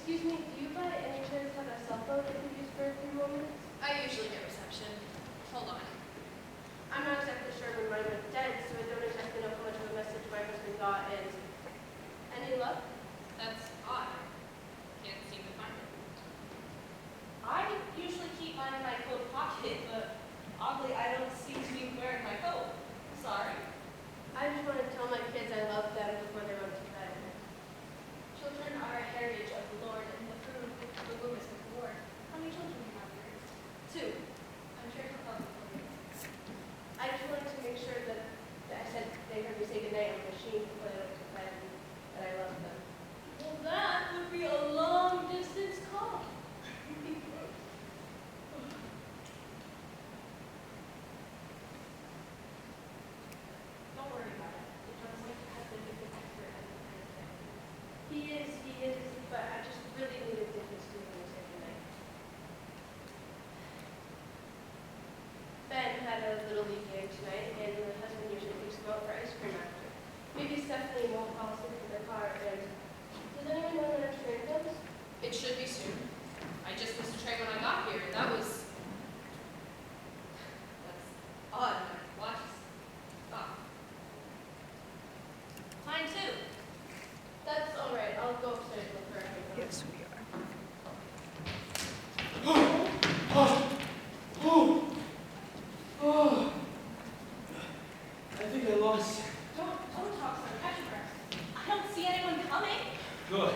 Excuse me, do you by any chance have a cell phone that you can use for a few moments? I usually get reception. Hold on. I'm not exactly sure when mine went dead, so I don't exactly know how much of a message my husband got, and any luck? That's odd. Can't seem to find it. I usually keep mine in my coat pocket, but oddly I don't seem to be wearing my coat. Sorry. I just want to tell my kids I love them before they go to bed. Children are a heritage of the Lord, and the fruit of the womb is with the Lord. How many children do you have here? 2. I'm sure you'll probably for you. I just wanted to make sure that I said they heard me say goodnight on the machine before they went to bed, and that I love them. Well, that would be a long distance call. Don't worry about it. It sounds like your husband is an expert at this kind of thing. He is, but I just really needed to just do when we say goodnight. Ben had a little league game tonight, and my husband usually takes them out for ice cream after. Maybe Stephanie won't fall asleep in their car, and does anyone know when our train comes? It should be soon. I just missed a train when I got here, and that's odd. My watch is stopped. Mine too. That's all right. I'll go upstairs and look for our train comes. Yes, we are. I think I lost. Don't talk so catch your breath. I don't see anyone coming. Good.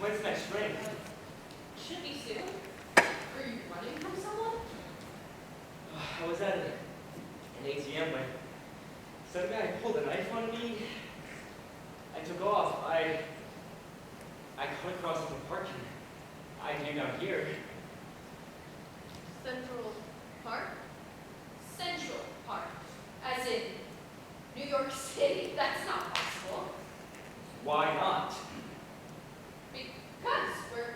When's the next train? Should be soon. Are you running from someone? I was at an ATM when some guy pulled a knife on me. I took off. I cut across the parking. I came down here. Central Park? Central Park. As in New York City. That's not possible. Why not? Because we're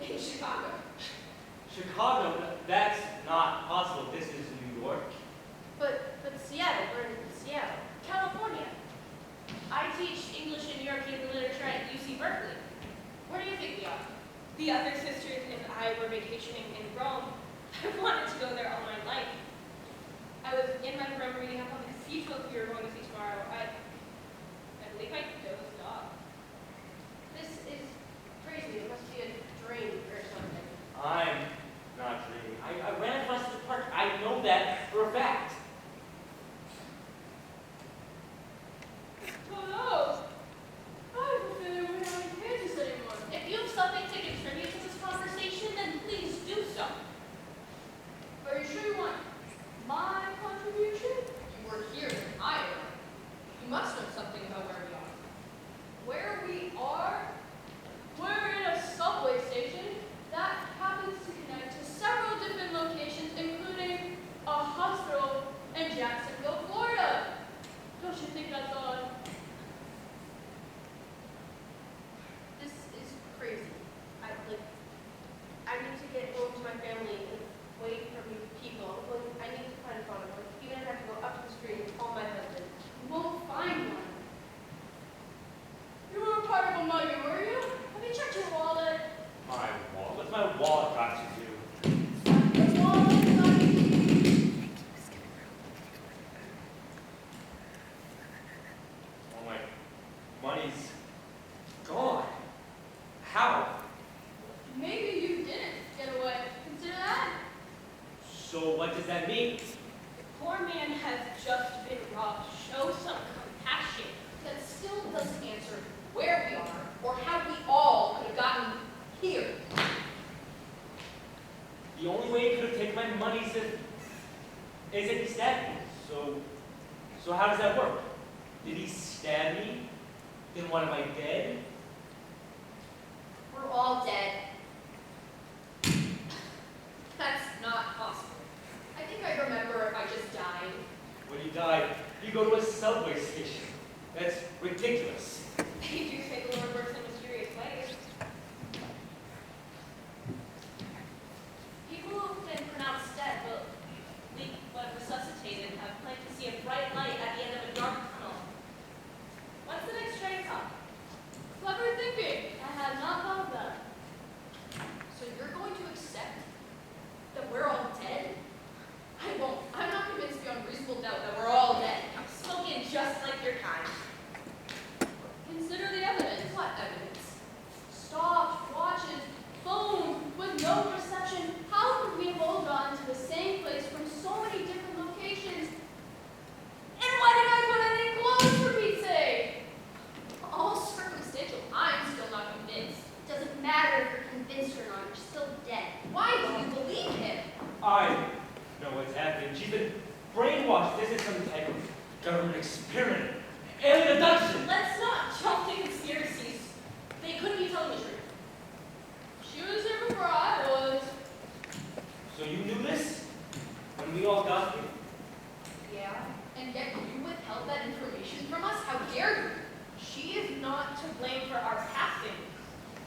in Chicago. Chicago, that's not possible. This is New York. But Seattle, we're in Seattle. California. I teach English and European literature at UC Berkeley. Where do you think we are? The other sisters and I were vacationing in Rome. I wanted to go there all my life. I was in my room reading up on the cathedral we were going to see tomorrow. I believe I dozed off. This is crazy. It must be a dream or something. I'm not dreaming. I ran across the park. I know that for a fact. Oh no! I don't feel like we're not in Kansas anymore. If you have something to contribute to this conversation, then please do so. Are you sure you want my contribution? You were here in Iowa. You must know something about where we are. Where we are? We're in a subway station that happens to connect to several different locations, including a hospital in Jacksonville, Florida. Don't you think that's odd? This is crazy. I need to get home to my family and wait for people. I need to find a phone. Even if I have to go up the street and call my husband. You won't find one. You were part of a mugging, were you? Have you checked your wallet? My wallet. What's my wallet got to do? Your wallet, buddy. All my money's gone. How? Maybe you didn't get away. Consider that. So what does that mean? The poor man has just been robbed. Show some compassion. That still doesn't answer where we are or how we all could have gotten here. The only way he could have taken my money is if he stabbed me. So how does that work? Did he stab me? Then what, am I dead? We're all dead. That's not possible. I think I remember if I just died. When you die, you go to a subway station. That's ridiculous. They do say the Lord works in mysterious ways. People who've been pronounced dead but resuscitated have claimed to see a bright light at the end of a dark tunnel. When's the next train come? Clever thinking. government experiment, alien abduction. Let's not jump to conspiracies. They couldn't be telling the truth. She was here before I was. So you knew this when we all got here? Yeah, and yet you withheld that information from us? How dare you? She is not to blame for our passing.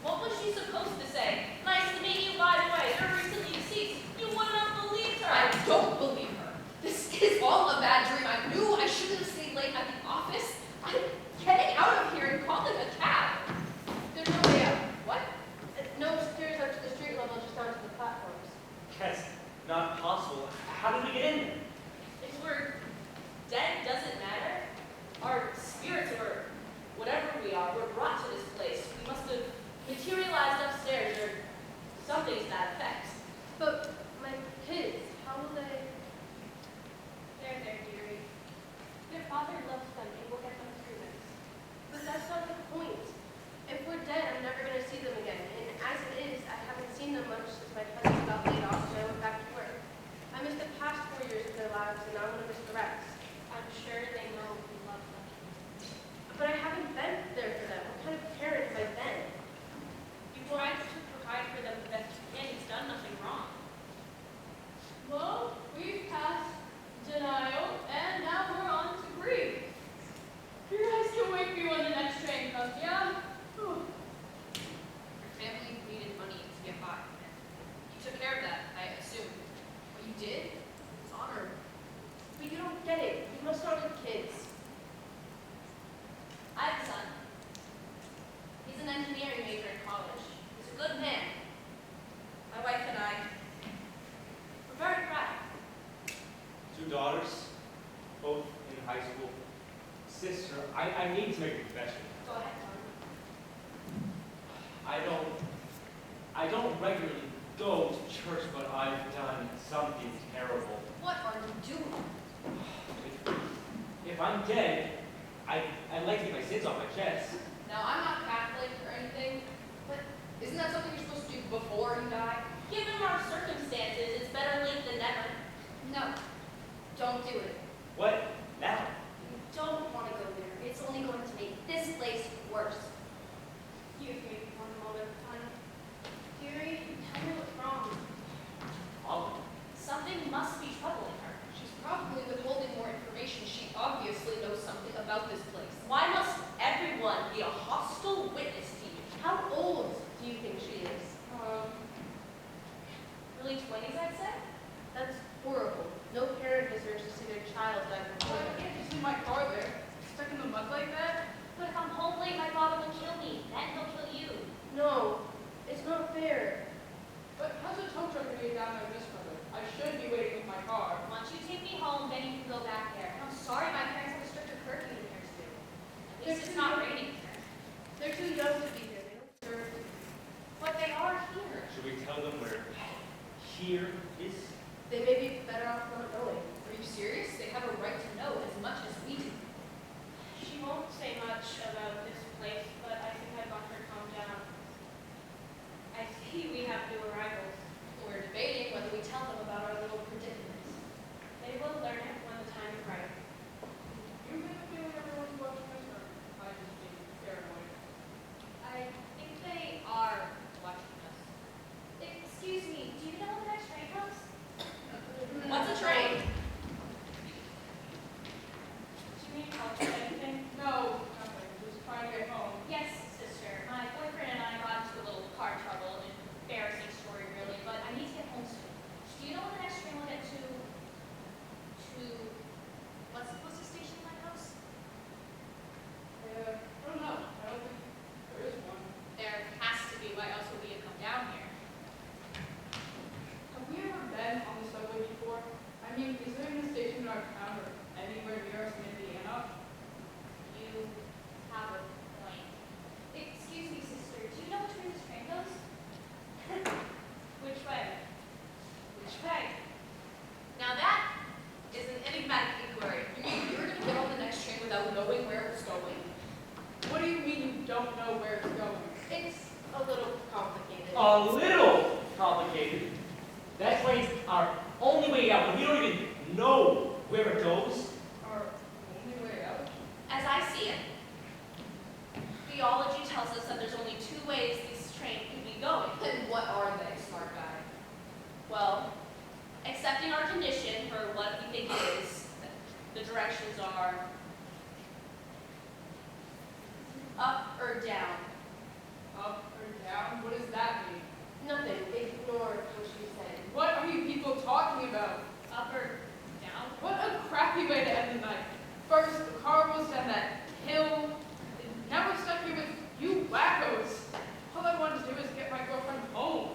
What was she supposed to say? Nice to meet you, by the way. You're recently deceased. You would not have believed her. I don't believe her. This is all a bad dream. I knew I shouldn't have stayed late at the office. I'm getting out of here and calling a cab. There's no way out. What? No stairs up to the street level, just down to the platforms. That's not possible. How did we get in there? If we're dead, doesn't matter. Our spirits, or whatever we are, were brought to this place. We must have materialized upstairs, or something to that effect. But my kids, how will they? There, dearie. Their father loves them and will get them through this. But that's not the point. If we're dead, I'm never going to see them again. And as it is, I haven't seen them much since my cousins got laid off and I went back to work. I missed the past 4 years of their lives, and now I'm going to miss the rest. I'm sure they know we love them. But I haven't been there for them. What kind of parent have I been? You tried to provide for them the best you can. He's done nothing wrong. Well, we've passed denial, and now we're on to grief. You guys can wake me when the next train comes, yeah? Your family needed money to get by. You took care of that, I assume. What you did was honorable. But you don't get it. You must not have kids. I have a son. He's an engineering major in college. He's a good man. My wife and I, we're very proud. 2 daughters, both in high school. Sister, I need to make a confession. Go ahead, Tom. I don't regularly go to church, but I've done something terrible. What are you doing? If I'm dead, I'd like to get my sins off my chest. Now, I'm not Catholic or anything, but isn't that something you're supposed to do before you die? Given our circumstances, it's better late than never. No. Don't do it. What? Now? You don't want to go there. It's only going to make this place worse. Excuse me one moment, honey. Dearie, tell me what's wrong. Ollie. Something must be troubling her. She's probably withholding more information. She obviously knows something about this place. Why must everyone be a hostile witness to you? How old do you think she is? Early 20s, I'd say? That's horrible. No parent deserves to see their child die before them. can't just leave my car there, stuck in the mud like that. But if I'm home late, my father will kill me. Then he'll kill you. No, it's not fair. But how's a tow truck gonna get down there this weather? I should be waiting with my car. Once you take me home, then you can go back there. I'm sorry my parents have a stricter curfew than yours do. At least it's not raining here. They're too young to be here. They don't deserve it. But they are here. Should we tell them where here is? They may be better off not knowing. Are you serious? They have a right to know as much as we do. She won't say much about this place, but I think I got her calmed down. I see we have new arrivals. We're debating whether we tell them about our little predicament. They will learn it when the time is right. You get the feeling everyone's watching us, or I just being paranoid? I think they are watching us. Excuse me, do you know when the next train comes? What's a train? Up or down? Up or down? What does that mean? Nothing. Ignore what she said. What are you people talking about? Up or down? What a crappy way to end the night. First, the car rolls down that hill, and now we're stuck here with you wackos. All I want to do is get my girlfriend home.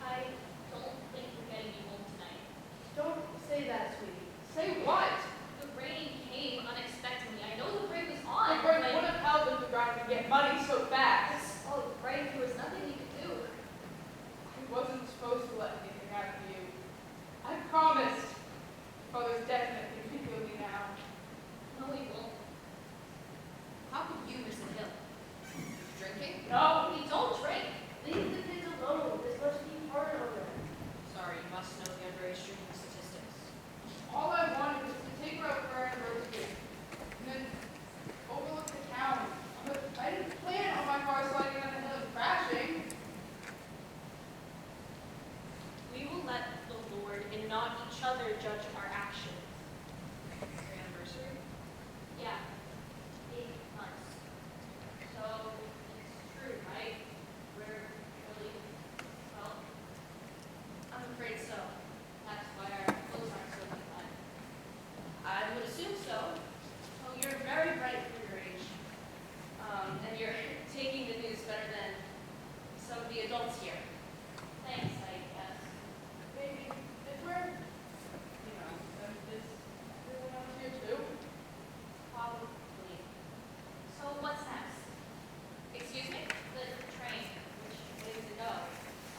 I don't think we're getting you home tonight. Don't say that, sweetie. Say what? The rain came unexpectedly. I know the brake was My on, friend but would have held in the ground to get money so fast. oh, right, there was nothing we could do. I wasn't supposed to let anything happen to you. I promised. Father's definitely thinking of me now. No, we won't. How could you miss a hill? Drinking? No. We don't drink. Leave the kids alone. This must be hard on them. Sorry, you must know the underage drinking statistics. All I wanted was to take her out for our anniversary and then overlook the town. But I didn't plan on my car sliding down the hill and crashing. We will let the Lord and not each other judge our actions. Your anniversary? Yeah. 8 months. So, it's true, right? We're really, well, I'm afraid so. That's why our clothes aren't so fun. I would assume so. Oh, you're very bright for your age. And you're taking the news better than some of the adults here. Thanks, I guess. Maybe if we're, then is everyone else here too? Probably. So what's next? Excuse me? The train. Which way does it go?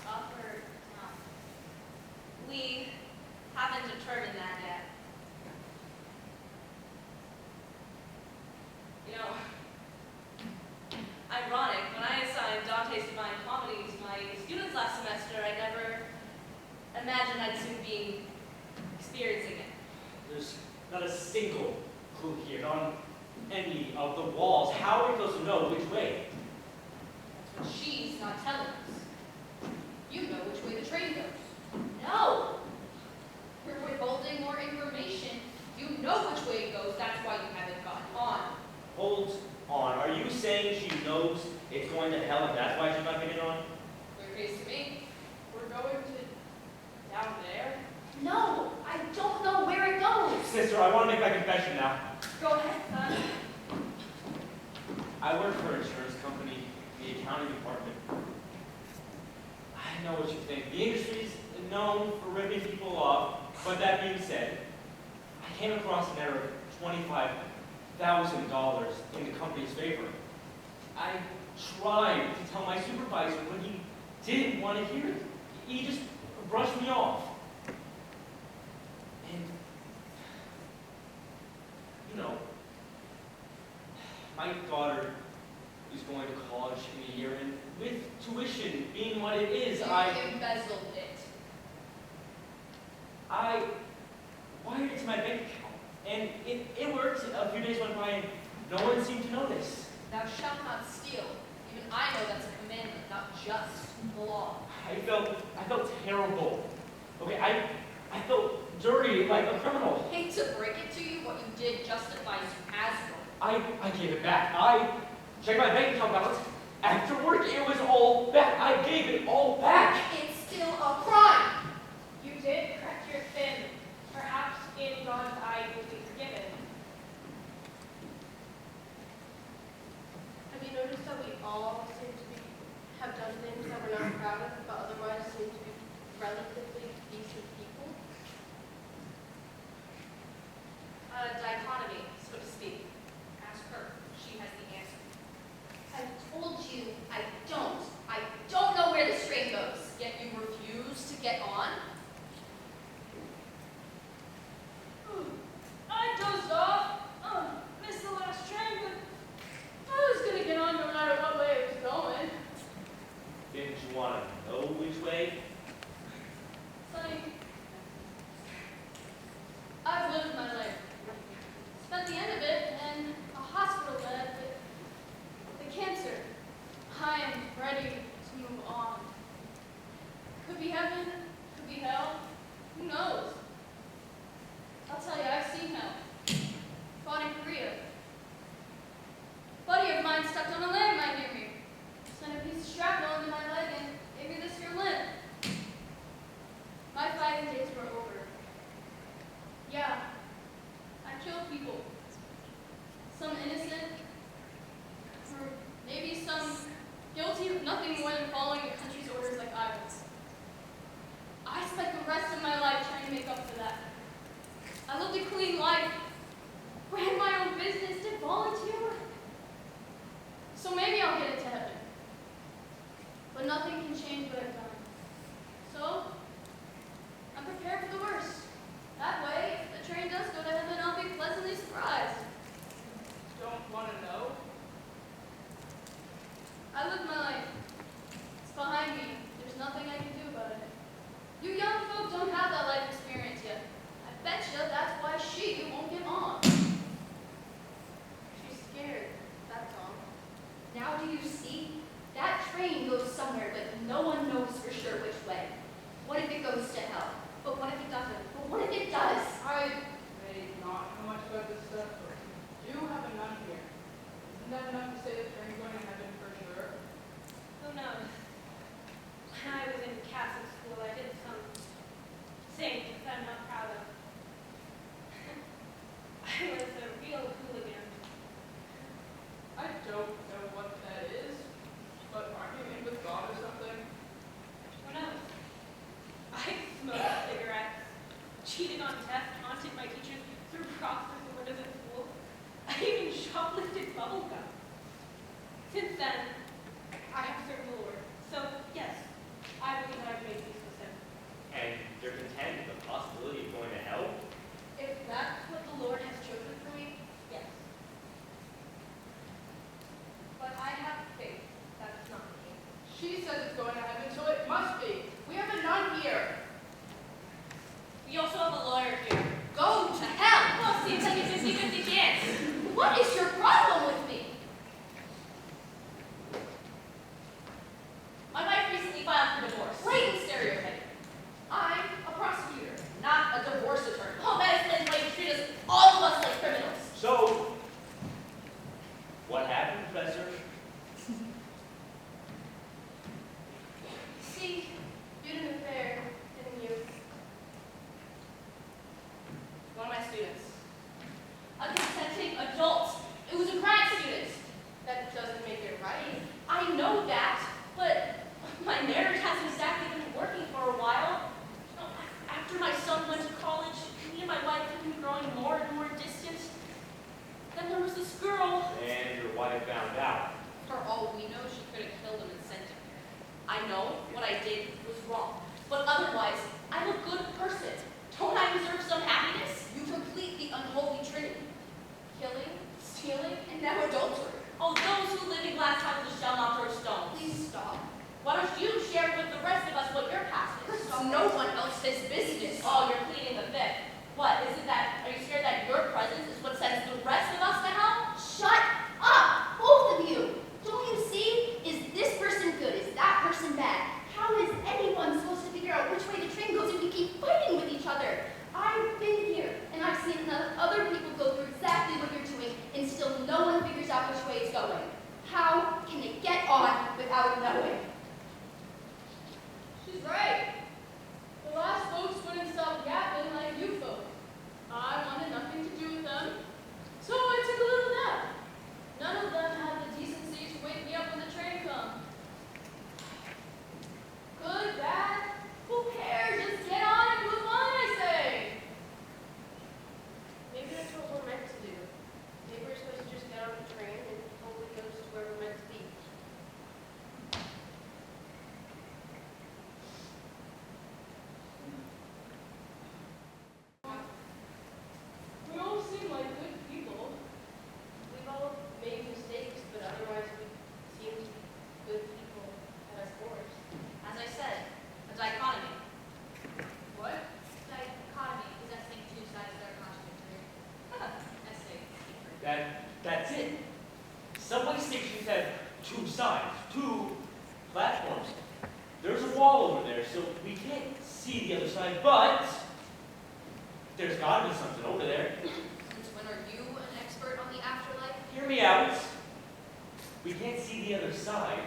Up or down? We haven't determined that yet. You know, ironic, when I assigned Dante's Divine Comedy to my students last semester, I never imagined I'd soon be experiencing it. There's not a single clue here on any of the walls. How are we supposed to know which way? That's what she's not telling us. You know which way the train goes. No! You're withholding more information. You know which way it goes, that's why you haven't gotten on. Hold on. Are you saying she knows it's going to hell and that's why she's not getting on? Clear case to me. We're going to down there. No, I don't know where it goes. Sister, I want to make my confession now. Go ahead, son. I work for an insurance company in the accounting department. I know what you think. The industry's known for ripping people off, but that being said, I came across an error of $25,000 in the company's favor. I tried to tell my supervisor, but he didn't want to hear it. He just brushed me off. And, my daughter is going to college in a year, and with tuition being what it is, You I embezzled it. wired it to my bank account. And it worked. A few days went by, and no one seemed to notice. Thou shalt not steal. Even I know that's a commandment, not just the law. I felt terrible. Okay, I felt dirty, like a criminal. Hate to break it to you, what you did justifies you as one. I gave it back. I checked my bank account balance. After work, it was all back. I gave it all back. It's still a crime. You did crack your fin. Perhaps in God's eye you'll be forgiven. Have you noticed how we all seem to have done things that we're not proud of, but otherwise seem to be relatively decent people? A dichotomy, so to speak. Ask her. She has the answer. I've told you I don't. I don't know where this train goes, yet you refuse to get on? I dozed off. Missed the last train, but I was gonna get on no matter what way it was going. Didn't you want to know which way? Sonny, I've lived my life. Spent the end of it in a hospital bed with cancer. I am ready to move on. Could be heaven, could be hell. of people. Some innocent, or maybe some guilty of nothing more than following the country's orders like I was. I spent the rest of my life trying to make up for that. I lived a clean life, ran my own business, did volunteer work. So maybe I'll get into heaven. But nothing can change what I've done. So, I'm prepared for the worst. That way, if the train does go to heaven, I'll be pleasantly surprised. Don't want to know? I lived my life. It's behind me. There's nothing I can do about it. You young folk don't have that life experience yet. I bet you that's why she won't get on. She's scared, that's all. Now do you see? That train goes somewhere, but no one knows for sure which way. What if it goes to hell? But what if it doesn't? But what if it does? I may not know much about this stuff, but you have a nun here. Isn't that enough to say the train's going to heaven for sure? Who knows? When I was in Catholic school, I did some things I'm not proud of. I was a real hooligan. I don't know what that is, but aren't you in with God or something? Who knows? I smoked cigarettes, cheated on tests, taunted my teachers, threw rocks through the windows at school. I even shoplifted bubble gum. Since then, I have served the Lord. So, yes, I believe that I've made peace with him. And you're content with the possibility of going to hell? If that's what the Lord has chosen for me, Yes. but I have faith that's not me. She says it's going to heaven, so it must be. We have a nun here. We also have a lawyer here. Go to hell! Well, seems like a 50-50 chance. What is your problem with me? My wife recently filed for divorce. Blatant stereotype. I'm a prosecutor, not a divorce attorney. Oh, that explains why you treat us, all of us, like criminals. So, what happened, Professor? See, you did an affair, didn't you? One of my students. A consenting adult. It was a grad student. That doesn't make it right. I know that, but my marriage hasn't exactly been working for a while. You know, after my son went to college, me and my wife have been growing more and more distant. Then there was this girl. And your wife found out. For all we know, she could have killed him and sent him here. I know what I did was wrong, But otherwise, I'm a good person. Don't I deserve some happiness? you complete the unholy trinity. Killing, stealing, and now adultery. Oh, those who live in glass houses shall not throw stones. Please stop. Why don't you share with the rest of us what your past is? It's no one else's business. Oh, you're pleading the fifth. What, is it that, are you scared that your presence is what sends the rest of us to hell? Shut up, both of you. Don't you see? Is this person good? Is that person bad? How is anyone supposed to figure out which way the train goes if we keep fighting with each other? I've been here, and I've seen other people go through exactly what you're doing, and still no one figures out which way it's going. How can they get on without knowing? She's right. The last folks wouldn't stop yapping like you folk. I wanted nothing to do with them, so I took a little nap. None of them had the decency to wake me up when the train comes. Good, bad, who cares? Just get on and move on, I say. Maybe that's what we're meant to do. Maybe we're supposed to just get on the train and hope it goes to where we're meant to be. We all seem like good people. We've all made mistakes, but otherwise we seem to be good people at our cores. As I said, a dichotomy. What? Dichotomy, possessing two sides that are contradictory. Essay. That's it. Subway stations have two sides, two platforms. There's a wall over there, so we can't see the other side, but there's gotta be something over there. Since when are you an expert on the afterlife? Hear me out. We can't see the other side,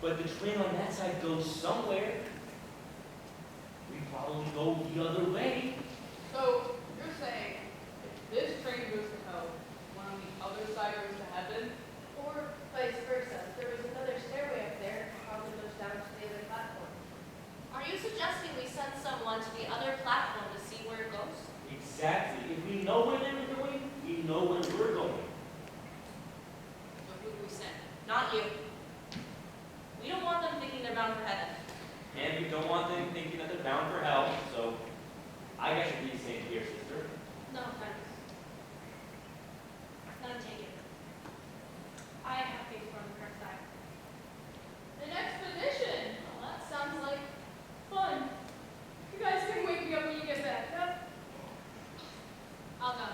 but the train on that side goes somewhere. We probably go the other way. So, you're saying, if this train other side goes to heaven? Or vice versa. There was another stairway up there, probably goes down to the other platform. Are you suggesting we send someone to the other platform to see where it goes? Exactly. If we know where they were going, we know where we're going. So who do we send? Not you. We don't want them thinking they're bound for heaven. And we don't want them thinking that they're bound for hell, so I guess you'd be the same here, sister. No offense. None taken. I have faith on the correct side. An expedition! Well, that sounds like fun. You guys can wake me up when you get back, huh? I'll go.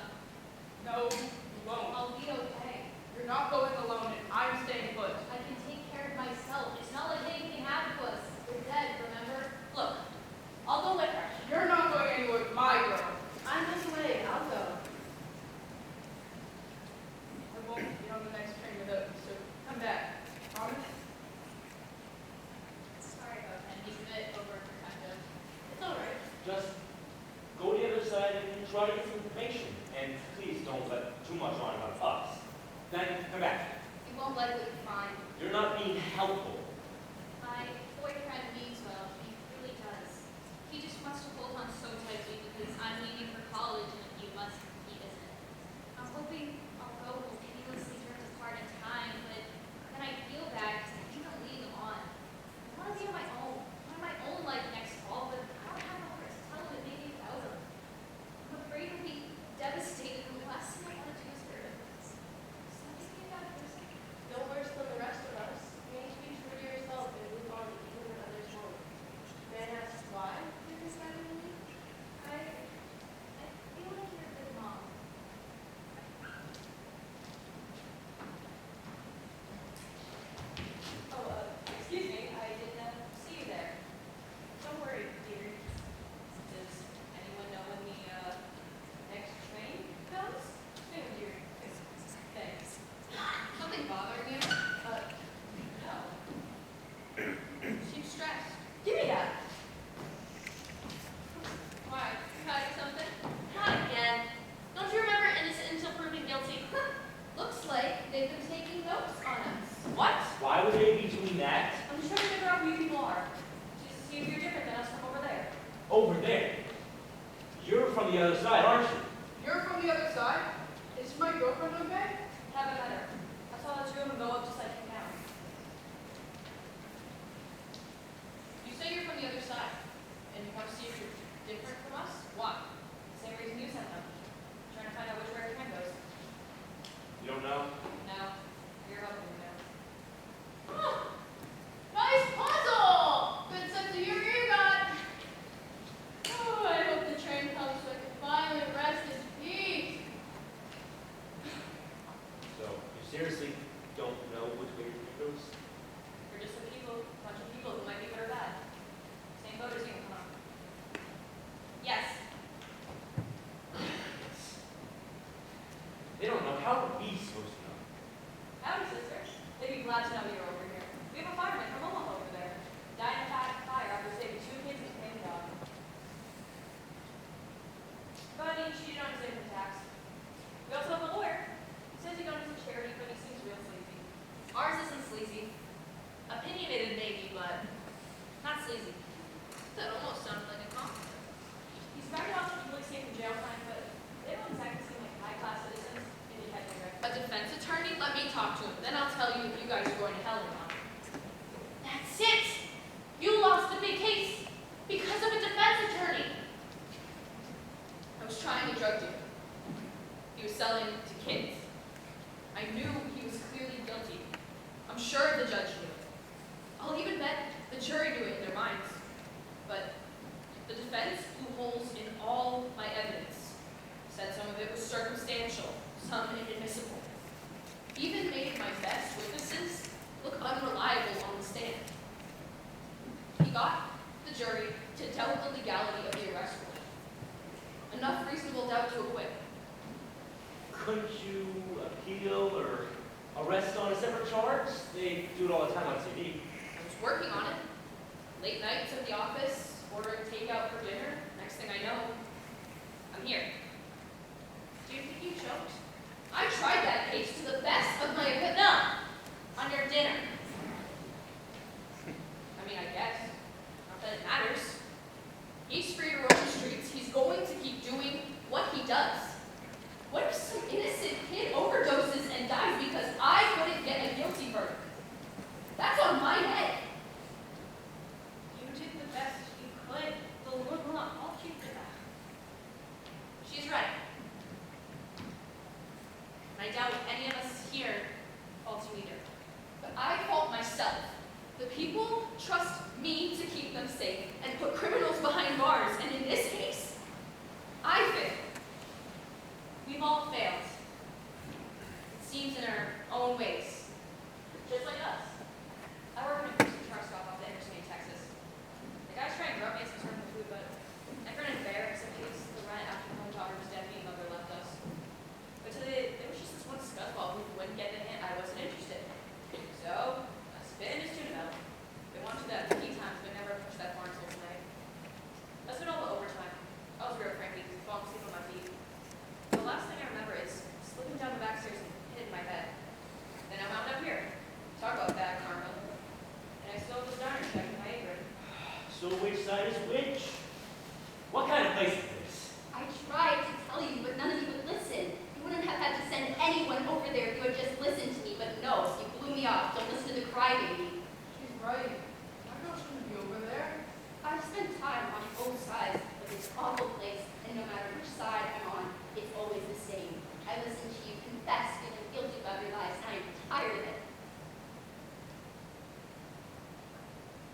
No, you won't. I'll be okay. You're not going alone, and I'm staying put. I can take care of myself. It's not like anything happened to us. We're dead, remember? Look, I'll go with her. You're not going anywhere with my girl. I'm on the way. I'll go. I won't get on the next train without you, so come back. Promise? Sorry about that. He's a bit overprotective. It's all right. Just go to the other side and try to get some information. And please don't let too much on about us. Then come back. You won't likely find. You're not being helpful. My boyfriend means well. He really does. He just wants to hold on so tightly because I'm leaving for college and he isn't. I'm hoping I'll go will painlessly drift apart in time, but then I feel bad because I think I'm leading him on. I want to be on my own. I want my own life next fall, but I don't have the heart to tell him it may be without him. I'm afraid he'll be devastated, and the last thing I want to do is hurt him. So I'm thinking about it for a second. No worse than the rest of us. You need to be true to yourself and move on even when others won't. Man asks why you're deciding to leave? I feel like you're a good mom. Oh, excuse me, I didn't see you there. Don't worry, dear. Does anyone know when the next train comes? Soon, dear. Thanks. Something bothering you? No. Seems stressed. Give me that. Why? You hiding something? Not again. Don't you remember innocent until proven guilty? Looks like they've been taking notes on us. What? Why would they be doing that? I'm just trying to figure out who you people are. Just to see if you're different than us from over there. Over there. You're from the other side, aren't you? You're from the other side? Is my girlfriend okay? Haven't met her. I saw this room and go up just like you now. You say you're from the other side, and you want to see if you're different from us? Why? Same reason you sent them. Trying to find out which way your friend goes. You don't know? No. You're helping me now. Oh, nice puzzle! Good sense of humor you got. Oh, I hope the train comes so I can finally rest in peace. So, you seriously don't know which way your train goes? We're just a bunch of people who might be good or bad. Same boat as you, come on. Yes. They don't know. How are we supposed to know? Howdy, sister. They'd be glad to know you're over here. We have a fireman from Omaha over there. Died in a fire after saving 2 kids and a tame dog. But he cheated on his income tax. We also have a lawyer. He says he donates to charity, but he seems real sleazy. Ours isn't sleazy. Opinionated maybe, but not sleazy. That almost sounded like a compliment. He's married off to people escaped from jail time, but they don't exactly seem like high-class citizens. A defense attorney? Let me talk to him. Then I'll tell you if you guys are going to hell or not. That's it! You lost a big case because of a defense attorney. I was trying to drug deal. He was selling to kids. I knew he was clearly guilty. I'm sure the judge knew. I'll even bet the jury knew it in their minds. But the defense blew holes in all my evidence. Said some of it was circumstantial, some inadmissible. Even made my best witnesses look unreliable on the stand. He got the jury to doubt the legality of the arrest warrant. Enough reasonable doubt to acquit. Couldn't you appeal or arrest on a separate charge? They do it all the time on TV. I was working on it. Late nights at the office, ordering takeout for dinner. Next thing I know, I'm here. Do you think you choked? I tried that case I doubt any of us here fault you either. But I fault myself. The people trust me to keep them safe and put criminals behind bars, and in this case, I fail. We've all failed. It seems in our own ways. Just like us. I work in a grocery truck stop off the interstate in Texas. The guys trying to grab me some sort of food, but I couldn't bear it except pays the rent after my daughter was dead and mother left us. But there was just this one scuffball who wouldn't get the hint I wasn't interested. So I spit in his tuna milk. They wanted that a few times, but never pushed that far until tonight. I spent all the overtime. I was real cranky, falling asleep on my feet. The last thing I remember is slipping down the back stairs and hitting my head. Then I wound up here. Talk about bad karma. And I still have this diner checking my apron. So which side is which? What kind of place is this? I tried to tell you, but none of you would listen. You wouldn't have had to send anyone over there if you had just listened to me, but no, you blew me off. Don't listen to the crybaby. She's right. My girl shouldn't be over there. I've spent time on both sides of this awful place, and no matter which side I'm on, it's always the same. I listen to you confess, feeling guilty about your lives, and I'm tired of it.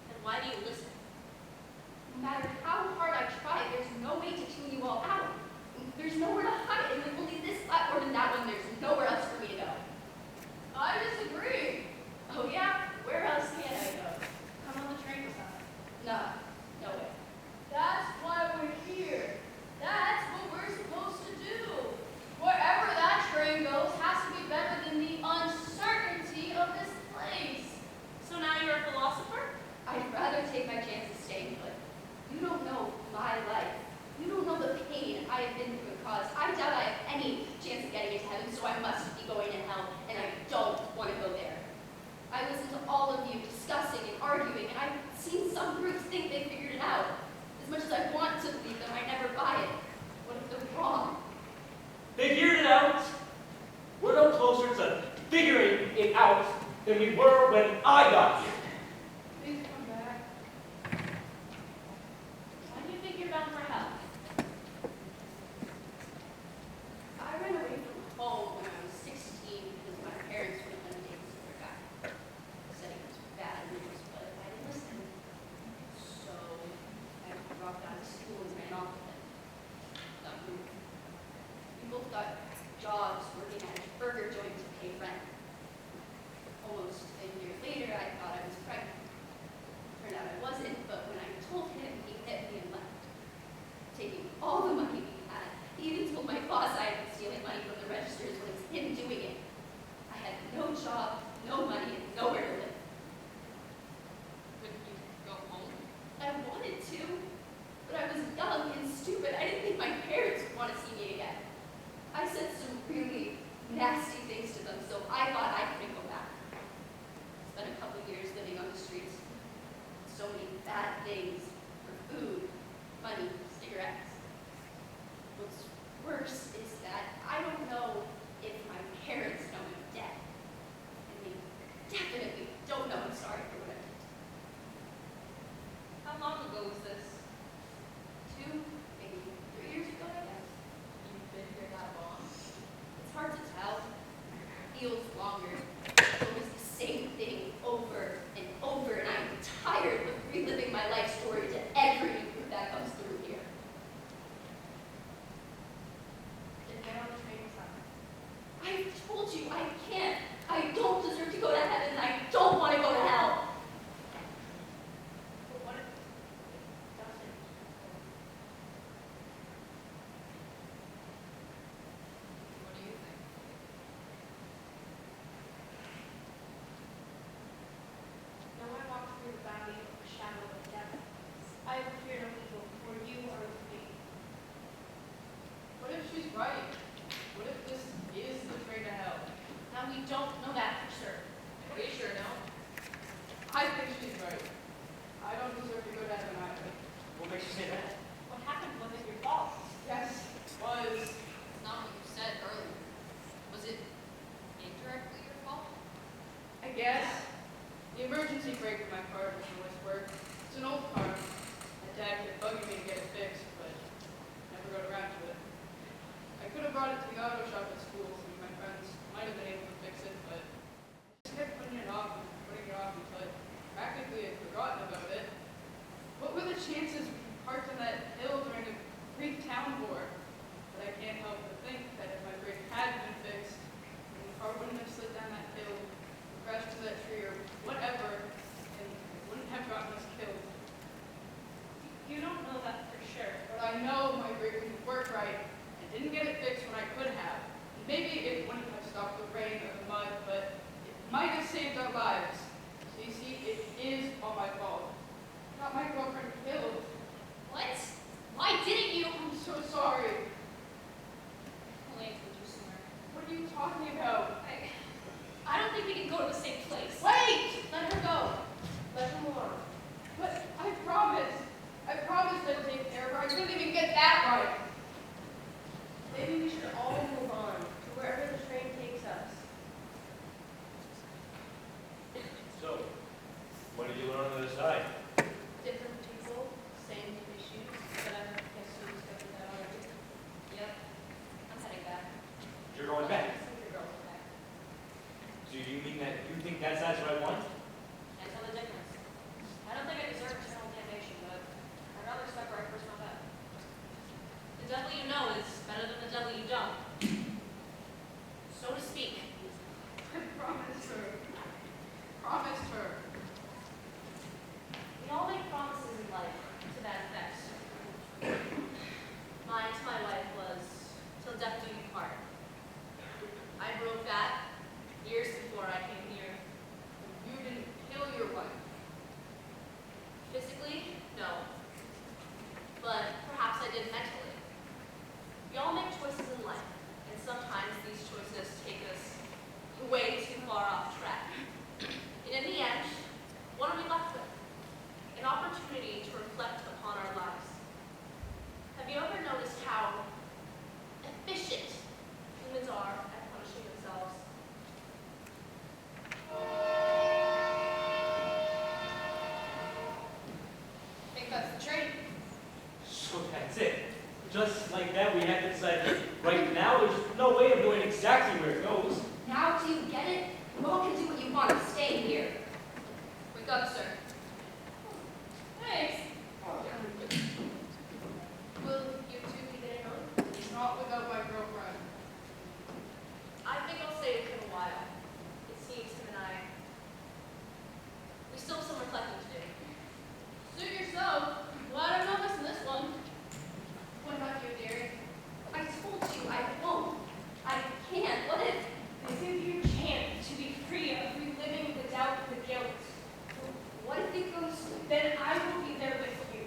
Then why do you listen? No matter how hard I try, there's no way to tune you all out. There's nowhere to hide, and with only this platform and that one, there's nowhere else for me to go. I disagree. Oh yeah? Where else can I go? Come on the train with us. Nah, no way. That's why we're here. That's what we're supposed to do. Wherever that train goes has to be better than the uncertainty of this place. So now you're a philosopher? I'd rather take my chances staying put. You don't know my life. You don't know the pain I have been through and caused. I doubt I have any chance of getting into heaven, so I must be going to hell, and I don't want to go there. I listen to all of you discussing and arguing, and I've seen some groups think they figured it out. As much as I want to believe them, I never buy it. What if they're wrong? Figured it out? We're no closer to figuring it out than we were when I got here. Please come back. Why do you think you're bound for hell? I ran away from home when I was 16 because my parents wouldn't let me date this other guy. Said he was bad news, but I didn't listen. So I dropped out of school and ran off with him. We both got jobs working at a burger joint to pay rent. Almost a year later, I thought I was pregnant. Turned out I wasn't, but when I told him, he hit me and left, taking all the money we had. He even told my boss I had been stealing money from the registers when it's him doing it. I had no job, no money, and nowhere to live. Wouldn't you go home? I wanted to, but I was young and stupid. I didn't think my parents would want to see me again. I said some really nasty things to them, so I thought I couldn't go back. Spent a couple years living on the streets. So many bad things for food, money, cigarettes. What's worse is that I don't know if my parents know I'm dead. And they definitely don't know I'm sorry for what I did. How long ago was this? 2, maybe 3 years ago, I guess. You've been here that long? It's hard to tell. It feels longer. It's always the same thing over and over, and I'm tired of reliving my life story to every group that comes through here. Then get on the train with us. I told you I can't. I don't deserve to go to heaven, and I don't want to go to hell. But what if it doesn't? What do you think? Now I walk through the valley of the shadow of death. I will fear no evil, for you are with me. What if she's right? What if this is the train to hell? Now we don't know that for sure. We sure don't. I think she's right. I don't deserve to go to heaven either. What makes you say that? What happened wasn't your fault. Yes, it was. It's not what you said earlier. Was it indirectly your fault? I guess. The emergency brake in my car doesn't always work. It's an old car. My dad kept bugging me to get it fixed, but never got around to it. I could have brought it to the auto shop at school, so my friends stop the rain or the mud, but it might have saved our lives. Cece, it is all my fault. Got my girlfriend killed. What? Why didn't you? I'm so sorry. Only I told you sooner. What are you talking about? I don't think we can go to the same place. Wait! Let her go. Let her move on. But I promised. I promised I'd take care of her. I couldn't even get that right. Maybe we should all move on to wherever the train takes us. So, what did you learn on the other side? Different people, same issues, but I guess you discovered that already. Yep. I'm heading back. You're going back. Some of your girls are back. So you mean that you think that's what I want? Can't tell the difference. I don't think I deserve eternal damnation, but I'd rather step where I first found out. The devil you know is better than the devil you don't. So to speak. I promised her. Promised her. We all make promises in life to that effect. Mine to my wife was, till death do you part. I broke that years before I came here. You didn't kill your wife. Physically, no. But perhaps I did mentally. We all make choices in life, and sometimes these choices take us way too far off track. And in the end, what are we left with? An opportunity to reflect upon our lives. Have you ever noticed how efficient humans are at punishing themselves? I think that's the train. So that's it. Just like that, we have to decide that right now there's no way of knowing exactly where it goes. Now do you get it? You all can do what you want. Stay here. Wake up, sir. Thanks. Will you two be getting on? Not without my girlfriend. I think I'll stay with him a while. It seems him and I, we still have some reflecting to do. Suit yourself. Glad I'm not missing this one. What about you, dearie? I told you I won't. I can't. What if? This is your chance to be free of reliving the doubt and the guilt. What if it goes? Then I will be there with you,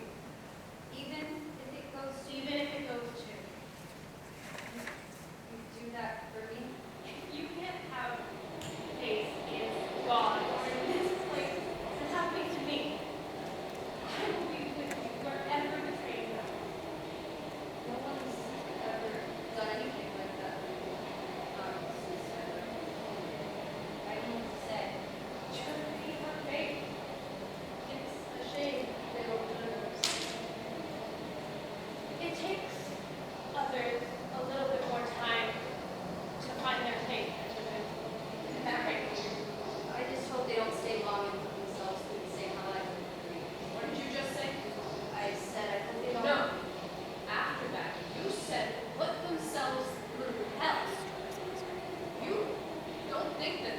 Even if it goes? even if it goes to. You do that for me? You can't have faith in God or in this place. It's happening to me. I will be with you wherever the train goes. No one's ever done anything like that. Not since ever. I don't know what to say. Just keep our faith. It's a shame they don't do it. It takes others a little bit more time to find their faith and to marry. I just hope they don't stay long and put themselves through the same hell I went through. What did you just say? I said I hope they don't. No. After that, you said put themselves through hell. You don't think that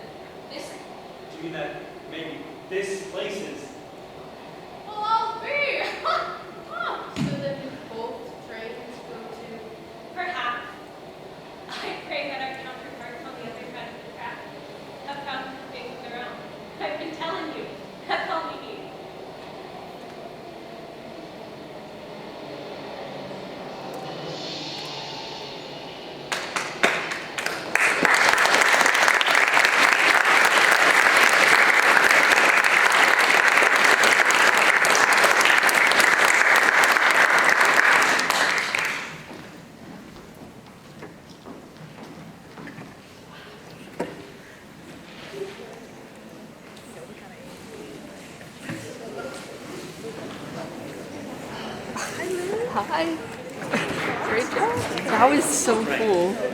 this Do you mean that maybe this place is? will all be? So then both trains go to... Perhaps. I pray that our counterparts on the other side of the track have found faith of their own. I've been telling you, that's all we need. Hi. Great job. That was so cool.